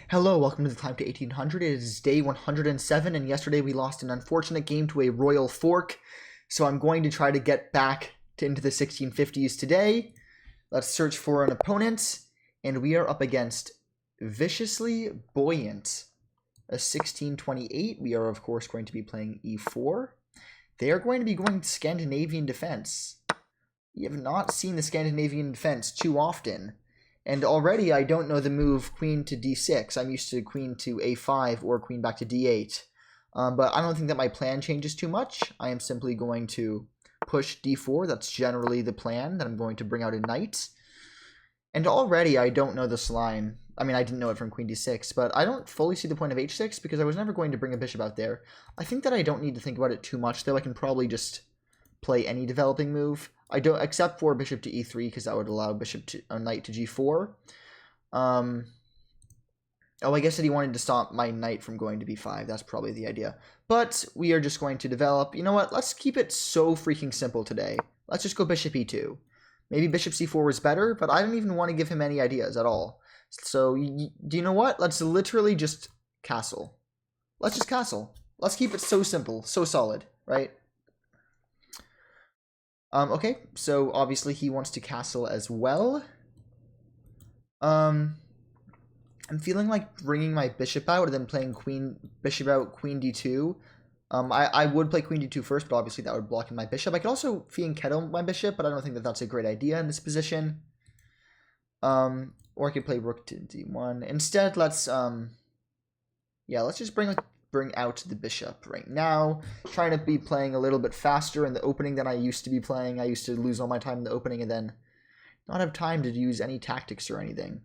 Hello, welcome to the Climb to 1800. It is day 107, and yesterday we lost an unfortunate game to a Royal Fork. So I'm going to try to get back into the 1650s today. Let's search for an opponent, and we are up against Viciously Buoyant, a 1628. We are, of course, going to be playing e4. They are going to be going Scandinavian defense. We have not seen the Scandinavian defense too often. And already I don't know the move queen to d6. I'm used to queen to a5 or queen back to d8. But I don't think that my plan changes too much. I am simply going to push d4. That's generally the plan, that I'm going to bring out a knight. And already I don't know this line. I mean, I didn't know it from queen d6, but I don't fully see the point of h6 because I was never going to bring a bishop out there. I think that I don't need to think about it too much, though. I can probably just play any developing move. I don't, except for bishop to e3, because that would allow knight to g4. Oh, I guess that he wanted to stop my knight from going to b5. That's probably the idea. But we are just going to develop. You know what? Let's keep it so freaking simple today. Let's just go bishop e2. Maybe bishop c4 was better, but I don't even want to give him any ideas at all. So, do you know what? Let's literally just castle. Let's just castle. Let's keep it so simple, so solid, right? Okay, so obviously he wants to castle as well. I'm feeling like bringing my bishop out and then playing bishop out, queen d2. I would play queen d2 first, but obviously that would block in my bishop. I could also fianchetto my bishop, but I don't think that that's a great idea in this position. Or I could play rook to d1. Instead, let's just bring out the bishop right now. Trying to be playing a little bit faster in the opening than I used to be playing. I used to lose all my time in the opening and then not have time to use any tactics or anything.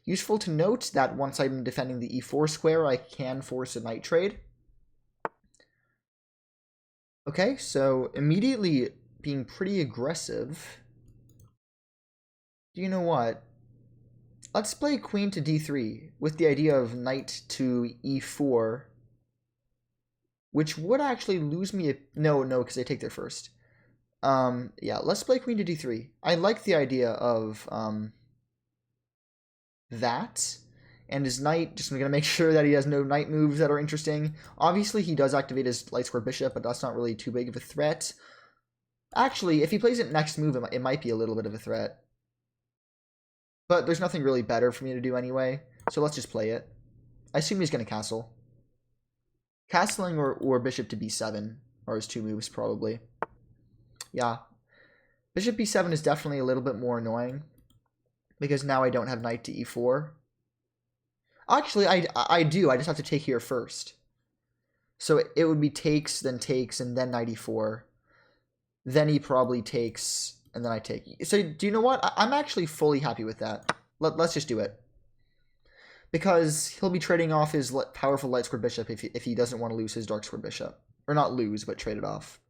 Useful to note that once I'm defending the e4 square, I can force a knight trade. Okay, so immediately being pretty aggressive. Do you know what? Let's play queen to d3 with the idea of knight to e4, which would actually lose me no, because I take there first. Yeah, let's play queen to d3. I like the idea of that. And his knight, just going to make sure that he has no knight moves that are interesting. Obviously, he does activate his light square bishop, but that's not really too big of a threat. Actually, if he plays it next move, it might be a little bit of a threat. But there's nothing really better for me to do anyway, so let's just play it. I assume he's going to castle. Castling or bishop to b7 are his two moves, probably. Yeah. Bishop b7 is definitely a little bit more annoying, because now I don't have knight to e4. Actually, I do. I just have to take here first. So it would be takes, and then knight e4. Then he probably takes, and then I take. So do you know what? I'm actually fully happy with that. Let's just do it. Because he'll be trading off his powerful light square bishop if he doesn't want to lose his dark square bishop. Or not lose, but trade it off.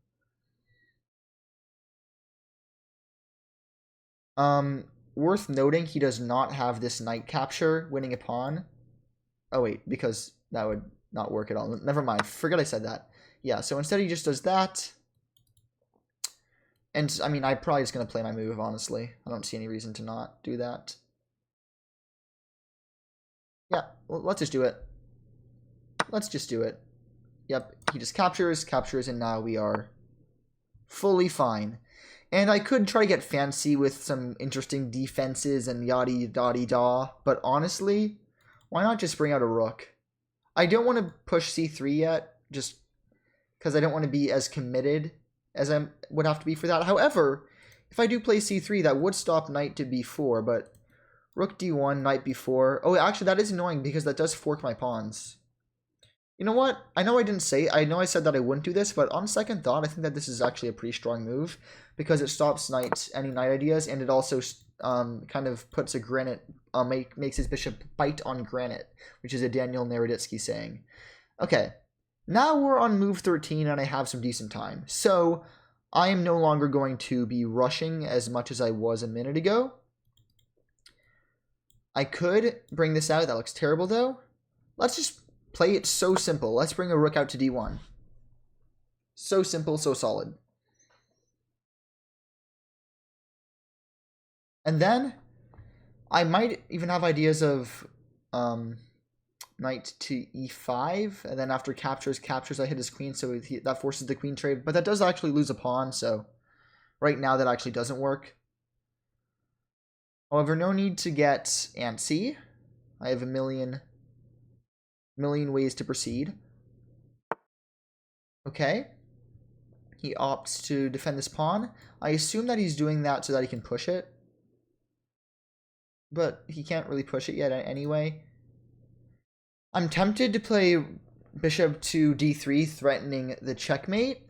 Worth noting, he does not have this knight capture, winning a pawn. Oh wait, because that would not work at all. Never mind, forget I said that. Yeah, so instead he just does that. And, I mean, I'm probably just going to play my move, honestly. I don't see any reason to not do that. Yeah, well, let's just do it. Let's just do it. Yep, he just captures, and now we are fully fine. And I could try to get fancy with some interesting defenses and yada-da-da, but honestly, why not just bring out a rook? I don't want to push c3 yet, just because I don't want to be as committed as I would have to be for that. However, if I do play c3, that would stop knight to b4, but rook d1, knight b4. Oh, actually, that is annoying because that does fork my pawns. You know what? I know I said that I wouldn't do this, but on second thought, I think that this is actually a pretty strong move because it stops any knight ideas, and it also kind of puts a granite, makes his bishop bite on granite, which is a Daniel Naroditsky saying. Okay, now we're on move 13, and I have some decent time. So I am no longer going to be rushing as much as I was a minute ago. I could bring this out. That looks terrible, though. Let's just play it so simple. Let's bring a rook out to d1. So simple, so solid. And then I might even have ideas of knight to e5, and then after captures, I hit his queen, so that forces the queen trade. But that does actually lose a pawn, so right now that actually doesn't work. However, no need to get antsy. I have a million ways to proceed. Okay. He opts to defend this pawn. I assume that he's doing that so that he can push it. But he can't really push it yet anyway. I'm tempted to play bishop to d3, threatening the checkmate,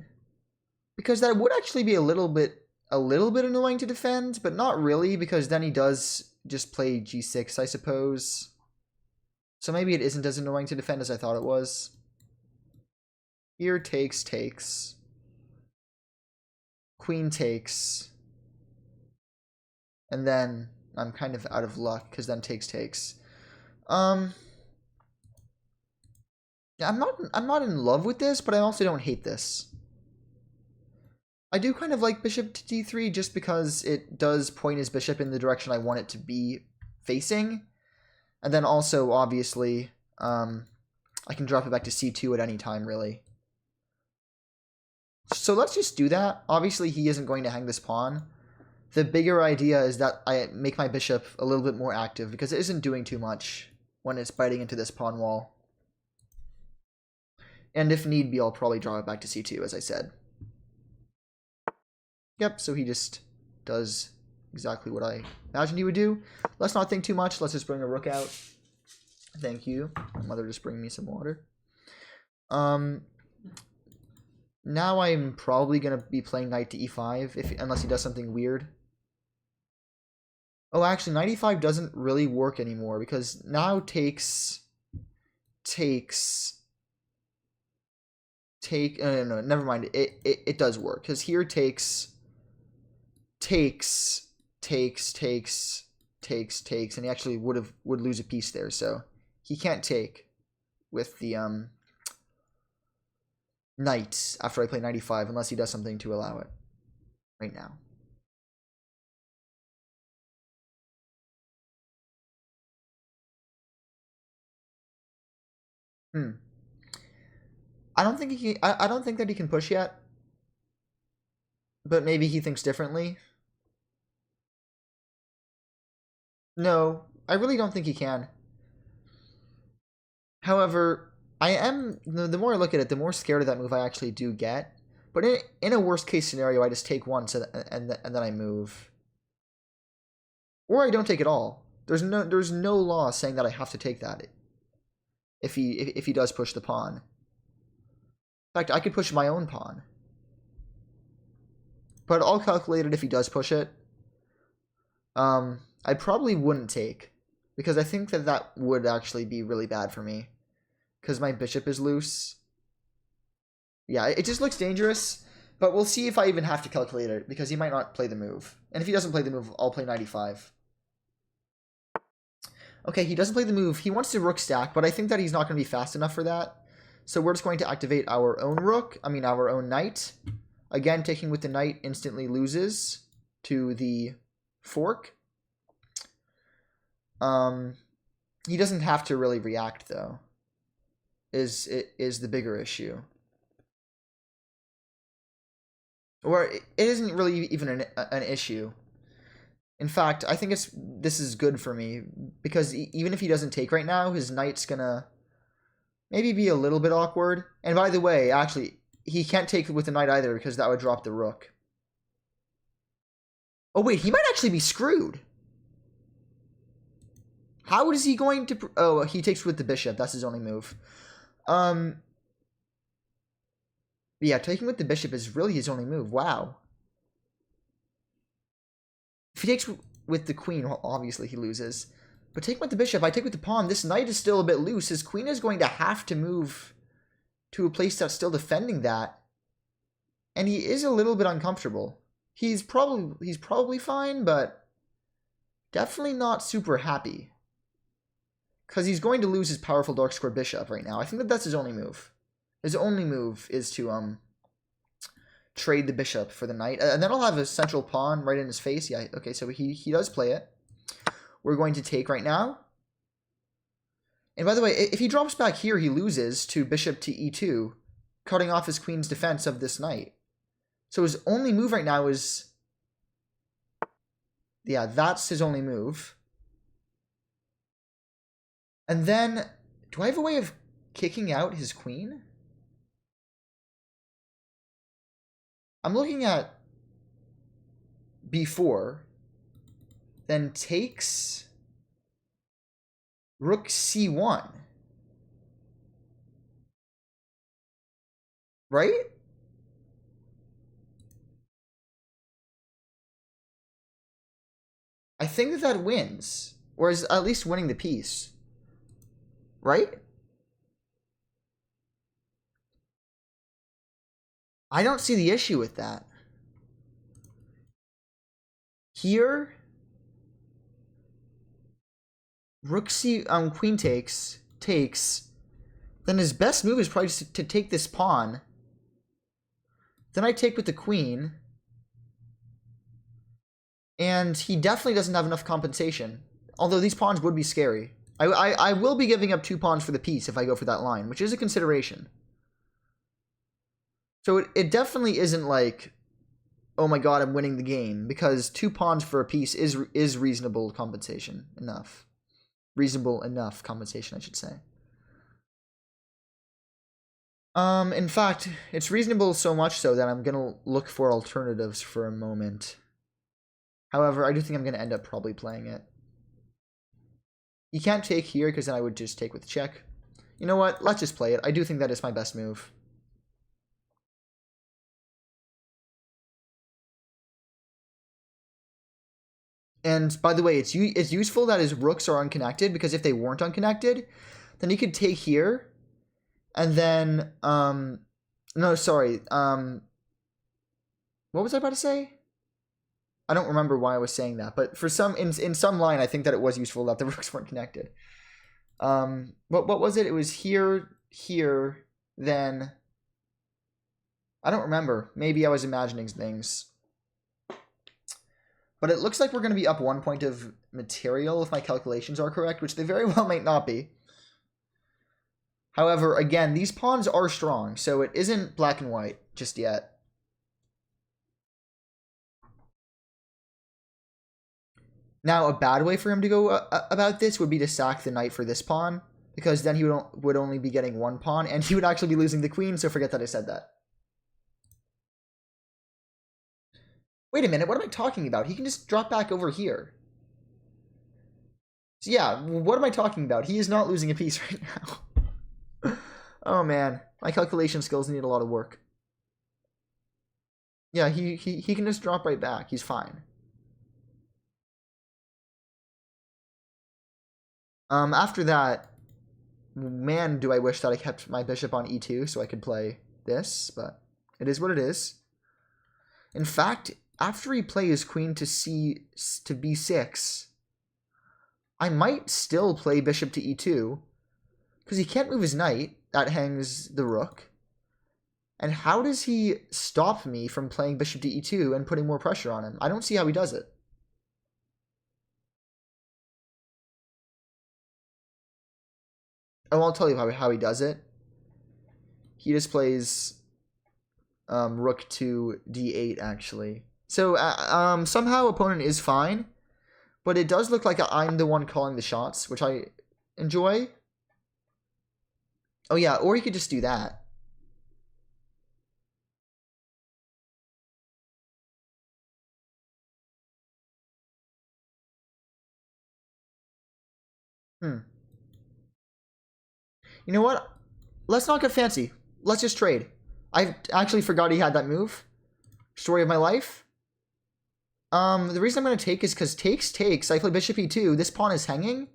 because that would actually be a little bit annoying to defend, but not really, because then he does just play g6, I suppose. So maybe it isn't as annoying to defend as I thought it was. Here takes. Queen takes. And then I'm kind of out of luck, because then takes. Yeah, I'm not in love with this, but I also don't hate this. I do kind of like bishop to d3 just because it does point his bishop in the direction I want it to be facing. And then also, obviously, I can drop it back to c2 at any time, really. So let's just do that. Obviously, he isn't going to hang this pawn. The bigger idea is that I make my bishop a little bit more active, because it isn't doing too much when it's biting into this pawn wall. And if need be, I'll probably draw it back to c2, as I said. Yep, so he just does exactly what I imagined he would do. Let's not think too much. Let's just bring a rook out. Thank you. My mother just bring me some water. Now I'm probably going to be playing knight to e5, unless he does something weird. Oh, actually, knight e5 doesn't really work anymore, because now takes... No, never mind. It does work, because here takes, and he actually would lose a piece there, so he can't take with the knight after I play knight e5 unless he does something to allow it right now. I don't think I don't think that he can push yet, but maybe he thinks differently. No, I really don't think he can. However, I am, the more I look at it, the more scared of that move I actually do get. But in a worst case scenario, I just take one, and then I move, or I don't take it all. There's no law saying that I have to take that if he does push the pawn. In fact, I could push my own pawn, but I'll calculate it if he does push it. I probably wouldn't take, because I think that would actually be really bad for me, because my bishop is loose. Yeah, it just looks dangerous, but we'll see if I even have to calculate it, because he might not play the move. And if he doesn't play the move, I'll play knight e5. Okay, he doesn't play the move. He wants to rook stack, but I think that he's not going to be fast enough for that. So we're just going to activate our own our own knight. Again, taking with the knight instantly loses to the fork. He doesn't have to really react, though, is the bigger issue. Or it isn't really even an issue. In fact, I think this is good for me, because even if he doesn't take right now, his knight's gonna maybe be a little bit awkward. And by the way, actually, he can't take with the knight either, because that would drop the rook. Oh wait, he might actually be screwed. How is he going to... Oh, he takes with the bishop. That's his only move. Yeah, taking with the bishop is really his only move. Wow. If he takes with the queen, well, obviously he loses. But taking with the bishop, I take with the pawn. This knight is still a bit loose. His queen is going to have to move to a place that's still defending that. And he is a little bit uncomfortable. He's probably fine, but definitely not super happy, because he's going to lose his powerful dark square bishop right now. I think that's his only move. His only move is to trade the bishop for the knight, and then I'll have a central pawn right in his face. Yeah, okay, so he does play it. We're going to take right now. And by the way, if he drops back here, he loses to bishop to e2, cutting off his queen's defense of this knight. So his only move right now is... Yeah, that's his only move. And then, do I have a way of kicking out his queen? I'm looking at b4, then takes rook c1. Right? I think that wins, or is at least winning the piece. Right? I don't see the issue with that. Here, rook c, queen takes, then his best move is probably to take this pawn. Then I take with the queen. And he definitely doesn't have enough compensation. Although these pawns would be scary. I will be giving up 2 pawns for the piece if I go for that line, which is a consideration. So it definitely isn't like, oh my god, I'm winning the game, because 2 pawns for a piece is reasonable compensation enough. Reasonable enough compensation, I should say. In fact, it's reasonable so much so that I'm gonna look for alternatives for a moment. However, I do think I'm gonna end up probably playing it. You can't take here because then I would just take with check. You know what? Let's just play it. I do think that is my best move. And by the way, it's useful that his rooks are unconnected, because if they weren't unconnected, then he could take here, and then no, sorry, what was I about to say? I don't remember why I was saying that, but for some in some line, I think that it was useful that the rooks weren't connected. What was it? It was here, then I don't remember. Maybe I was imagining things. But it looks like we're going to be up 1 point of material if my calculations are correct, which they very well might not be. However, again, these pawns are strong, so it isn't black and white just yet. Now, a bad way for him to go about this would be to sack the knight for this pawn, because then he would only be getting 1 pawn, and he would actually be losing the queen, so forget that I said that. Wait a minute, what am I talking about? He can just drop back over here. So yeah, what am I talking about? He is not losing a piece right now. Oh man, my calculation skills need a lot of work. Yeah, he can just drop right back. He's fine. After that, man, do I wish that I kept my bishop on e2 so I could play this, but it is what it is. In fact, after he plays queen to b6, I might still play bishop to e2, because he can't move his knight. That hangs the rook. And how does he stop me from playing bishop to e2 and putting more pressure on him? I don't see how he does it. Oh, I'll tell you how he does it. He just plays rook to d8, actually. So somehow opponent is fine, but it does look like I'm the one calling the shots, which I enjoy. Oh yeah, or he could just do that. You know what? Let's not get fancy. Let's just trade. I actually forgot he had that move. Story of my life. The reason I'm going to take is because takes. I play bishop e2. This pawn is hanging.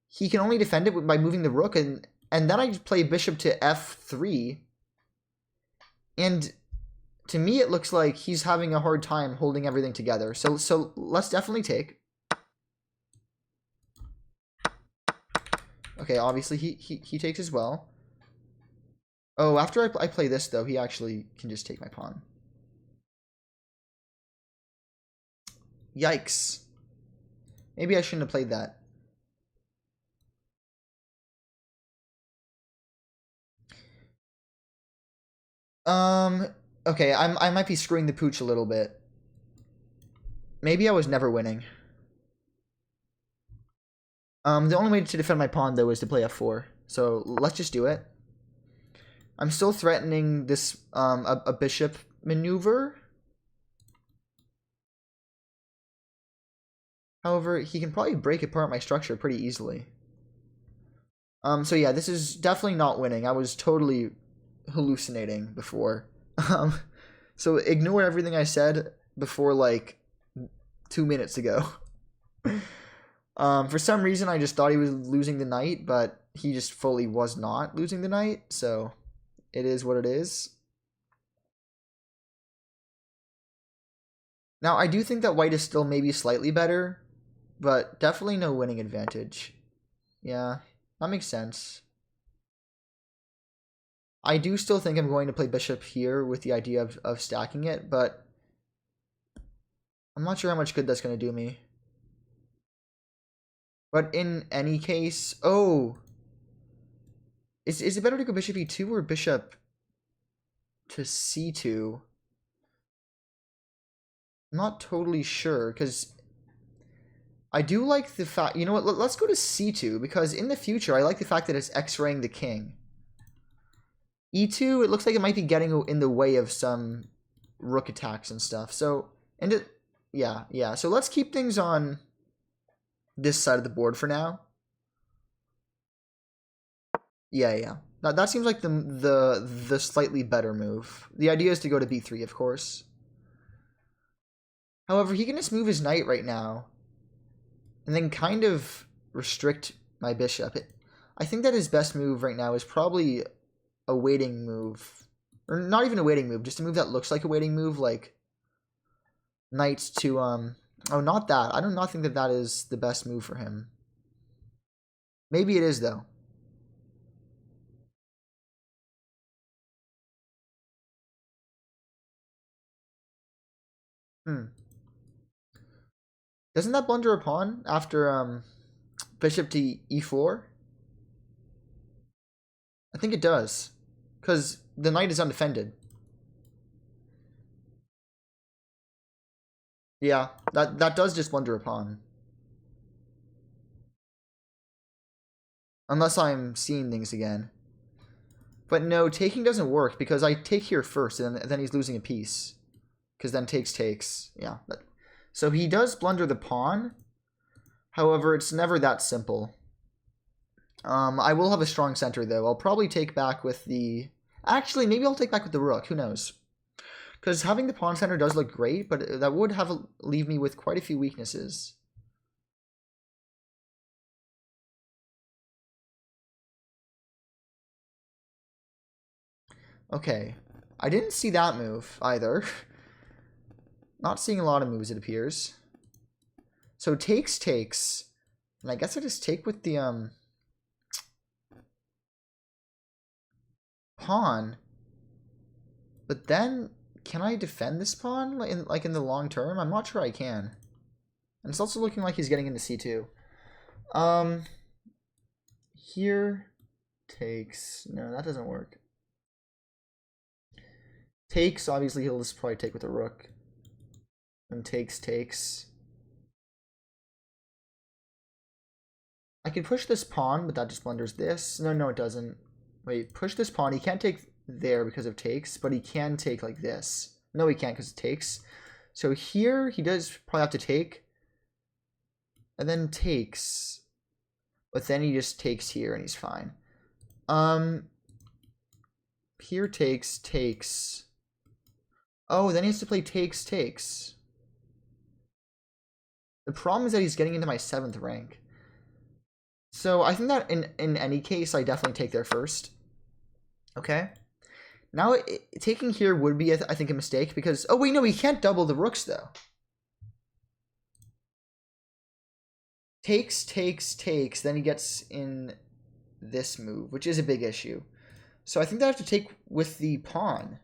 He can only defend it by moving the rook, and then I play bishop to f3. And to me, it looks like he's having a hard time holding everything together. So let's definitely take. Okay, obviously he takes as well. Oh, after I play this, though, he actually can just take my pawn. Yikes. Maybe I shouldn't have played that. Okay, I might be screwing the pooch a little bit. Maybe I was never winning. The only way to defend my pawn, though, is to play f4. So let's just do it. I'm still threatening this, a bishop maneuver. However, he can probably break apart my structure pretty easily. So yeah, this is definitely not winning. I was totally hallucinating before. So ignore everything I said before, like, 2 minutes ago. For some reason, I just thought he was losing the knight, but he just fully was not losing the knight, so it is what it is. Now, I do think that white is still maybe slightly better, but definitely no winning advantage. Yeah, that makes sense. I do still think I'm going to play bishop here with the idea of stacking it, but I'm not sure how much good that's going to do me. But in any case, oh, is it better to go bishop e2 or bishop to c2? I'm not totally sure, because I do like the fact, you know what, let's go to c2, because in the future, I like the fact that it's x-raying the king. e2, it looks like it might be getting in the way of some rook attacks and stuff. So, and it, yeah. So let's keep things on this side of the board for now. Yeah. That seems like the slightly better move. The idea is to go to b3, of course. However, he can just move his knight right now, and then kind of restrict my bishop. I think that his best move right now is probably a waiting move. Or not even a waiting move, just a move that looks like a waiting move, like knights to, oh, not that. I do not think that that is the best move for him. Maybe it is, though. Doesn't that blunder a pawn after, bishop to e4? I think it does, because the knight is undefended. Yeah, that does just blunder a pawn. Unless I'm seeing things again. But no, taking doesn't work, because I take here first, and then he's losing a piece. Because then takes. Yeah. So he does blunder the pawn. However, it's never that simple. I will have a strong center, though. I'll probably take back with the... Actually, maybe I'll take back with the rook. Who knows? Because having the pawn center does look great, but that would leave me with quite a few weaknesses. Okay. I didn't see that move, either. Not seeing a lot of moves, it appears. So takes. And I guess I just take with the, pawn. But then, can I defend this pawn like in the long term? I'm not sure I can. And it's also looking like he's getting into c2. Here takes. No, that doesn't work. Takes, obviously he'll just probably take with a rook. And takes. I can push this pawn, but that just blunders this. No, it doesn't. Wait, push this pawn. He can't take there because of takes, but he can take like this. No, he can't because it takes. So here, he does probably have to take. And then takes. But then he just takes here and he's fine. Here takes. Oh, then he has to play takes. The problem is that he's getting into my 7th rank. So I think that in any case, I definitely take there first. Okay. Now, taking here would be, I think, a mistake because... Oh, wait, no, he can't double the rooks, though. Takes. Then he gets in this move, which is a big issue. So I think that I have to take with the pawn.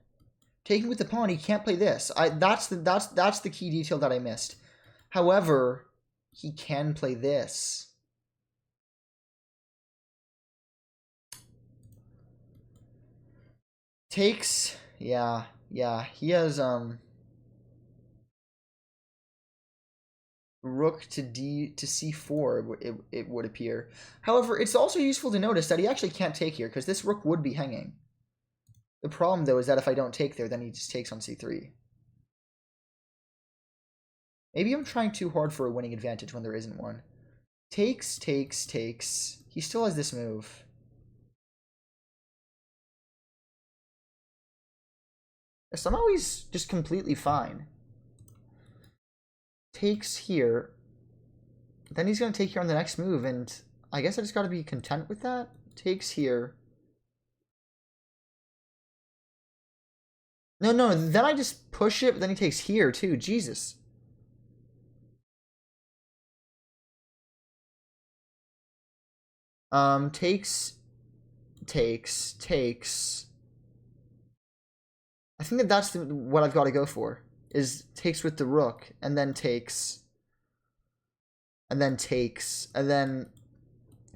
Taking with the pawn, he can't play this. That's the key detail that I missed. However, he can play this. Takes, Yeah, yeah. He has rook to c4, it would appear. However, it's also useful to notice that he actually can't take here because this rook would be hanging. The problem though is that if I don't take there, then he just takes on c3. Maybe I'm trying too hard for a winning advantage when there isn't one. Takes, takes, takes. He still has this move. Somehow he's just completely fine. Takes here. Then he's going to take here on the next move, and I guess I just got to be content with that. Takes here. No, no, then I just push it, but then he takes here too. Jesus. Takes, takes, takes. I think that's what I've got to go for. Is takes with the rook, and then takes, and then takes, and then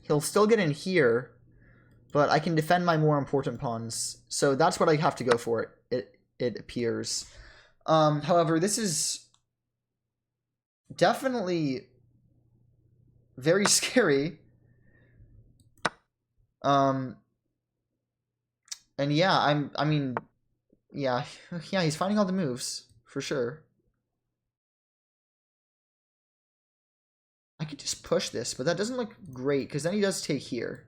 he'll still get in here, but I can defend my more important pawns. So that's what I have to go for, it appears. However, this is definitely very scary. And yeah, I mean, yeah, he's finding all the moves, for sure. I could just push this, but that doesn't look great, because then he does take here.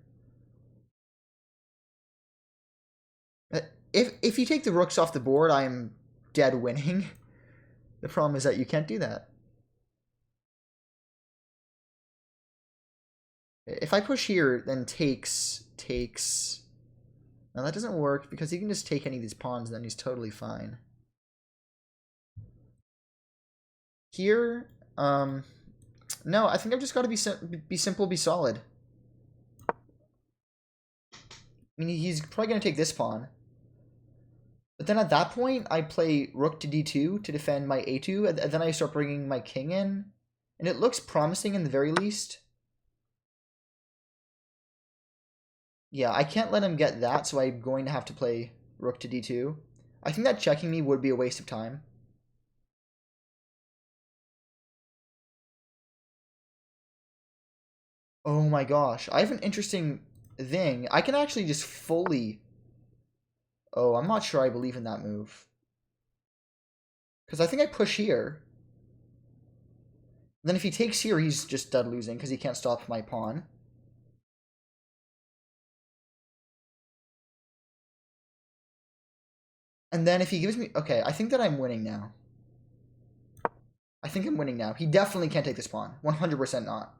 If you take the rooks off the board, I am dead winning. The problem is that you can't do that. If I push here, then takes. Now that doesn't work because he can just take any of these pawns and then he's totally fine. Here, no, I think I've just got to be simple, be solid. I mean, he's probably going to take this pawn. But then at that point, I play rook to d2 to defend my a2, and then I start bringing my king in. And it looks promising in the very least. Yeah, I can't let him get that, so I'm going to have to play rook to d2. I think that checking me would be a waste of time. Oh my gosh, I have an interesting thing. I can actually just fully... Oh, I'm not sure I believe in that move. Because I think I push here. Then if he takes here, he's just dead losing because he can't stop my pawn. And then if he gives me... Okay, I think that I'm winning now. I think I'm winning now. He definitely can't take this pawn. 100% not.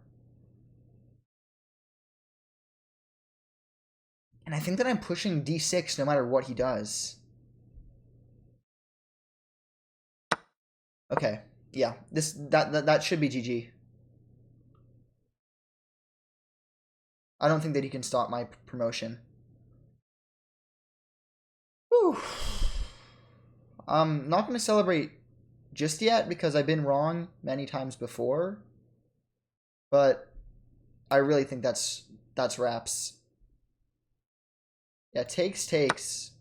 And I think that I'm pushing d6 no matter what he does. Okay, yeah, that should be GG. I don't think that he can stop my promotion. Whew. I'm not going to celebrate just yet because I've been wrong many times before. But I really think that's wraps. Yeah, takes.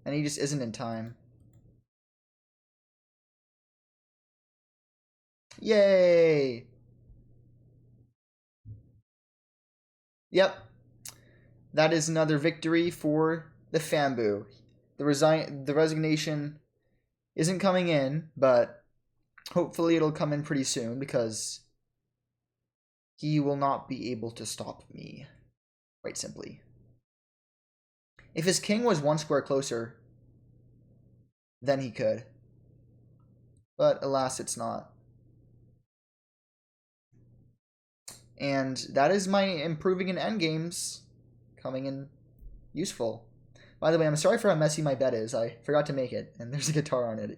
And he just isn't in time. Yay! Yep. That is another victory for the Fambu. The resignation isn't coming in, but hopefully it'll come in pretty soon because he will not be able to stop me, quite simply. If his king was one square closer, then he could. But alas, it's not. And that is my improving in endgames coming in useful. By the way, I'm sorry for how messy my bed is. I forgot to make it, and there's a guitar on it.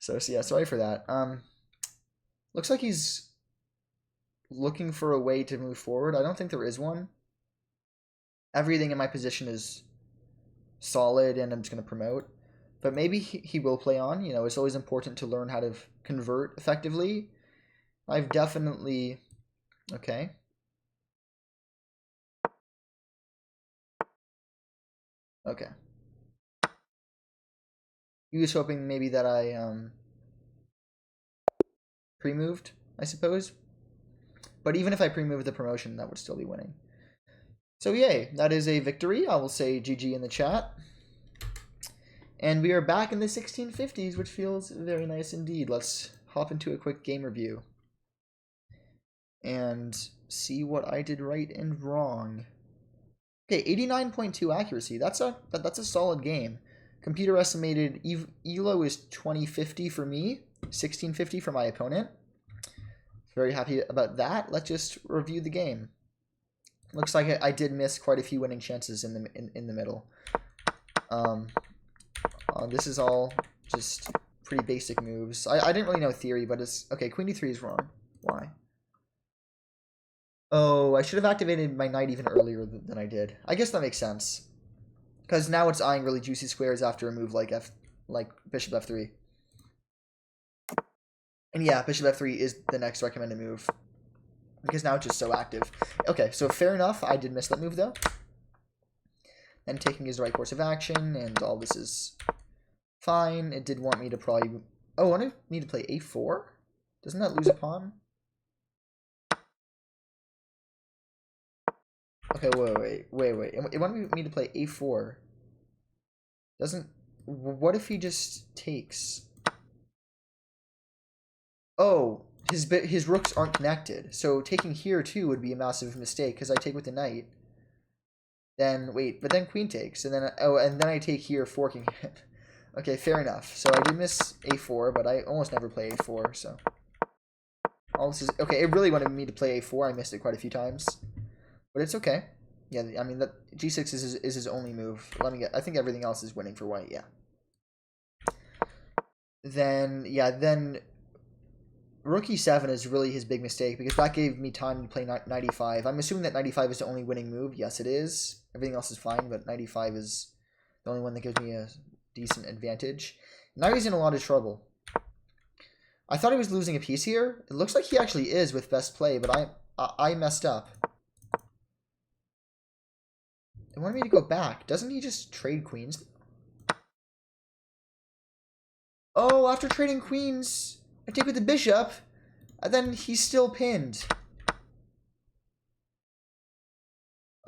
So yeah, sorry for that. Looks like he's looking for a way to move forward. I don't think there is one. Everything in my position is solid, and I'm just going to promote. But maybe he will play on. You know, it's always important to learn how to convert effectively. I've definitely... Okay. Okay. He was hoping maybe that I pre-moved, I suppose. But even if I pre-moved the promotion, that would still be winning. So yay, that is a victory. I will say GG in the chat. And we are back in the 1650s, which feels very nice indeed. Let's hop into a quick game review and see what I did right and wrong. Okay, 89.2 accuracy. That's a solid game. Computer estimated ELO is 2050 for me, 1650 for my opponent. Very happy about that. Let's just review the game. Looks like I did miss quite a few winning chances in the middle. This is all just pretty basic moves. I didn't really know theory, but it's okay. Queen d3 is wrong. Why? Oh, I should have activated my knight even earlier than I did. I guess that makes sense, because now it's eyeing really juicy squares after a move like bishop f3. And yeah, bishop f3 is the next recommended move, because now it's just so active. Okay, so fair enough. I did miss that move though. And taking is the right course of action, and all this is fine. It did want me to probably... Oh, I wanted me to play a4? Doesn't that lose a pawn? Okay, wait. It wanted me to play a4. Doesn't... What if he just takes? Oh, his rooks aren't connected. So taking here too would be a massive mistake, because I take with the knight. Then, wait, but then queen takes, and then... Oh, and then I take here, forking it. Okay, fair enough. So I did miss a4, but I almost never play a4, so... All this is... Okay, it really wanted me to play a4. I missed it quite a few times. But it's okay. Yeah, I mean, that g6 is his only move. Let me get... I think everything else is winning for white, yeah. Then rook e7 is really his big mistake, because that gave me time to play knight e5. I'm assuming that knight e5 is the only winning move. Yes, it is. Everything else is fine, but knight e5 is the only one that gives me a decent advantage. Now he's in a lot of trouble. I thought he was losing a piece here. It looks like he actually is with best play, but I messed up. They wanted me to go back. Doesn't he just trade queens? Oh, after trading queens, I take with the bishop, and then he's still pinned.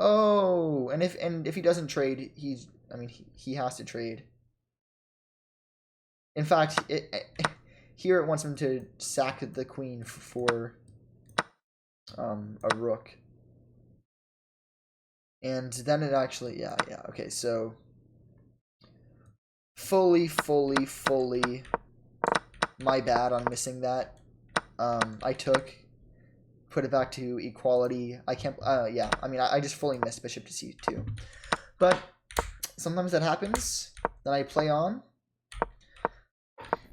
Oh, and if he doesn't trade, he has to trade. In fact, here it wants him to sack the queen for a rook. And then it actually, yeah, okay, so fully my bad on missing that. I put it back to equality. I can't, yeah, I mean, I just fully missed bishop to c2. But sometimes that happens. Then I play on.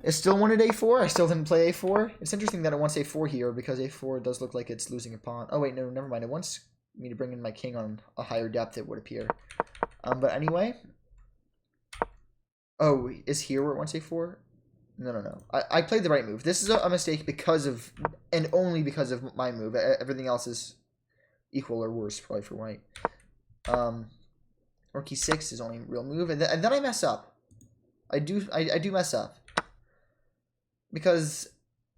It still wanted a4. I still didn't play a4. It's interesting that it wants a4 here, because a4 does look like it's losing a pawn. Oh, wait, no, never mind. It wants me to bring in my king on a higher depth, it would appear. But anyway. Oh, is here where it wants a4? No. I played the right move. This is a mistake because of, and only because of my move. Everything else is equal or worse, probably, for white. Rook e6 is only real move. And then I mess up. I do mess up. Because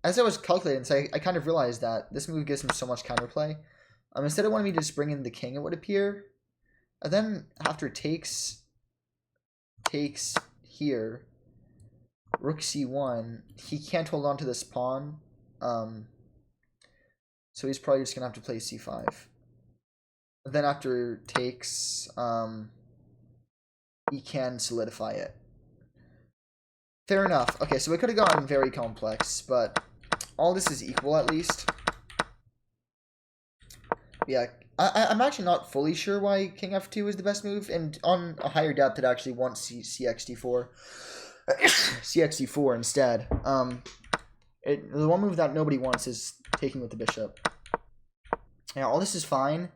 as I was calculating, so I kind of realized that this move gives him so much counterplay. Instead of wanting me to just bring in the king, it would appear. And then after takes here, rook c1, he can't hold on to this pawn. So he's probably just going to have to play c5. And then after takes, he can solidify it. Fair enough. Okay, so it could have gotten very complex, but all this is equal at least. Yeah, I'm actually not fully sure why king f2 is the best move, and on a higher depth it actually wants cxd4. cxd4 instead. The one move that nobody wants is taking with the bishop. Yeah, all this is fine.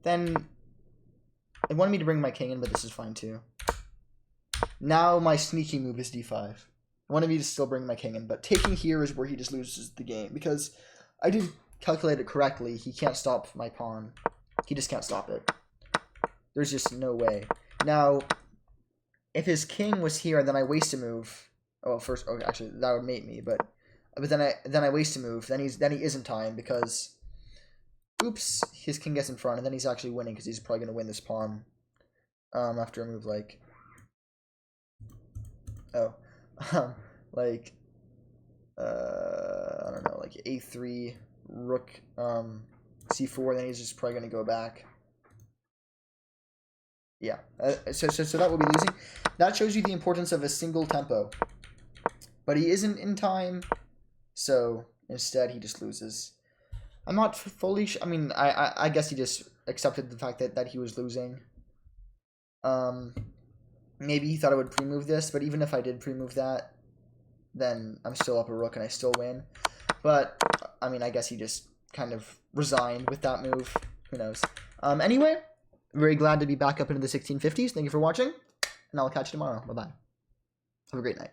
Then it wanted me to bring my king in, but this is fine too. Now my sneaky move is d5. I wanted me to still bring my king in, but taking here is where he just loses the game, because I did calculate it correctly. He can't stop my pawn. He just can't stop it. There's just no way. Now, if his king was here, then I waste a move. Oh, first, okay, actually, that would mate me, but then I waste a move. Then he isn't time because, oops, his king gets in front, and then he's actually winning because he's probably gonna win this pawn. After a move like, oh, like, I don't know, like a3, rook, c4. Then he's just probably gonna go back. Yeah, so that will be losing. That shows you the importance of a single tempo. But he isn't in time, so instead he just loses. I'm not fully I mean, I guess he just accepted the fact that he was losing. Maybe he thought I would pre-move this, but even if I did pre-move that, then I'm still up a rook and I still win. But, I mean, I guess he just kind of resigned with that move. Who knows? Anyway, very glad to be back up into the 1650s. Thank you for watching, and I'll catch you tomorrow. Bye-bye. Have a great night.